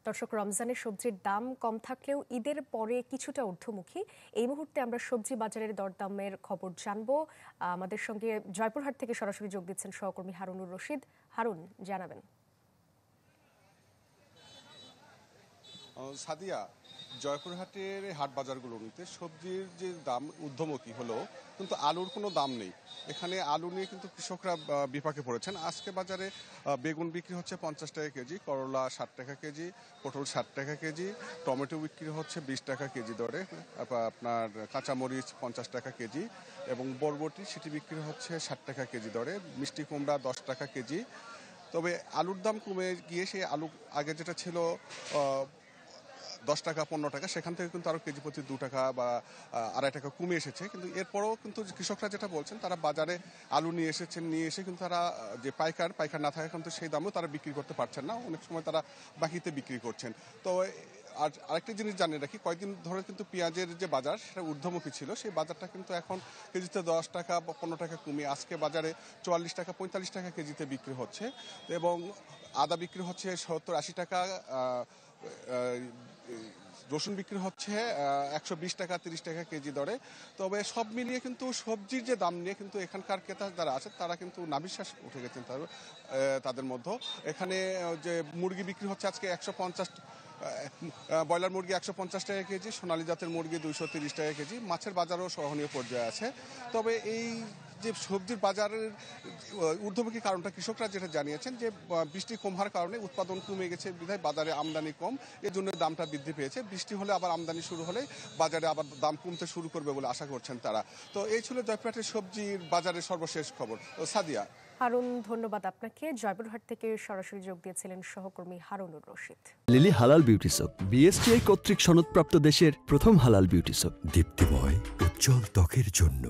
দর্শক, রমজানের সবজির দাম কম থাকলেও ঈদের পরে কিছুটা ঊর্ধ্বমুখী। এই মুহূর্তে আমরা সবজি বাজারের দরদামের খবর জানবো। আমাদের সঙ্গে জয়পুরহাট থেকে সরাসরি যোগ দিচ্ছেন সহকর্মী হারুনুর রশিদ। হারুন, জানাবেন। সাদিয়া, জয়পুরহাটের হাট বাজারগুলোতে সবজির যে দাম ঊর্ধ্বমুখী হলো, কিন্তু আলুর কোনো দাম নেই। এখানে আলু নিয়ে কিন্তু কৃষকরা বিপাকে পড়েছেন। আজকে বাজারে বেগুন বিক্রি হচ্ছে 50 টাকা কেজি, করলা 60 টাকা কেজি, পটল 60 টাকা কেজি, টমেটো বিক্রি হচ্ছে 20 টাকা কেজি দরে, আপনার কাঁচামরিচ 50 টাকা কেজি এবং বরবটি সেটি বিক্রি হচ্ছে 60 টাকা কেজি দরে, মিষ্টি কুমড়া 10 টাকা কেজি। তবে আলুর দাম কমে গিয়ে সেই আলু আগে যেটা ছিল 10 টাকা 15 টাকা, সেখান থেকে কিন্তু আরও কেজি প্রতি 2 টাকা বা 2.5 টাকা কমে এসেছে। কিন্তু এরপরও কিন্তু কৃষকরা যেটা বলছেন, তারা বাজারে আলু নিয়ে এসে কিন্তু তারা যে পাইকার না থাকে কিন্তু সেই দামেও তারা বিক্রি করতে পারছেন না। অনেক সময় তারা বাকিতে বিক্রি করছেন। তো আর আরেকটা জিনিস জানিয়ে রাখি, কয়েকদিন ধরে কিন্তু পেঁয়াজের যে বাজার সেটা ঊর্ধ্বমুখী ছিল, সেই বাজারটা কিন্তু এখন কেজিতে 10 টাকা বা 15 টাকা কমিয়ে আজকে বাজারে 44 টাকা 45 টাকা কেজিতে বিক্রি হচ্ছে এবং আদা বিক্রি হচ্ছে 70-80 টাকা, রসুন বিক্রি হচ্ছে 120 টাকা 30 টাকা কেজি দরে। তবে সব মিলিয়ে কিন্তু সবজির যে দাম নিয়ে কিন্তু এখানকার ক্রেতা যারা আছে তারা কিন্তু নাভিশ্বাস উঠে গেছেন তাদের মধ্যে। এখানে যে মুরগি বিক্রি হচ্ছে আজকে 150, ব্রয়লার মুরগি 150 টাকা কেজি, সোনালী জাতের মুরগি 230 টাকা কেজি। মাছের বাজারও সহনীয় পর্যায়ে আছে। তবে এই যে সবজির বাজারের ঊর্ধ্বমুখী কারণটা কৃষকরা যেটা জানিয়েছেন যে বৃষ্টি কম হওয়ার কারণে উৎপাদন কমে গেছে বিধায় বাজারে আমদানি কম, এর জন্য দামটা বৃদ্ধি পেয়েছে। বৃষ্টি হলে আবার আমদানি শুরু হলে বাজারে আবার দাম কমতে শুরু করবে বলে আশা করছেন তারা। তো এই ছিল জয়পুরহাটের সবজির বাজারের সর্বশেষ খবর। সাদিয়া। হারুন, ধন্যবাদ আপনাকে। জয়পুরহাট থেকে সরাসরি যোগ দিয়েছিলেন সহকর্মী হারুনুর রশিদ। লিলি হালাল বিউটি সোপ, বিএসটিআই কর্তৃক সনদপ্রাপ্ত দেশের প্রথম হালাল বিউটি সোপ, দীপ্তিময় উজ্জ্বল ত্বকের জন্য।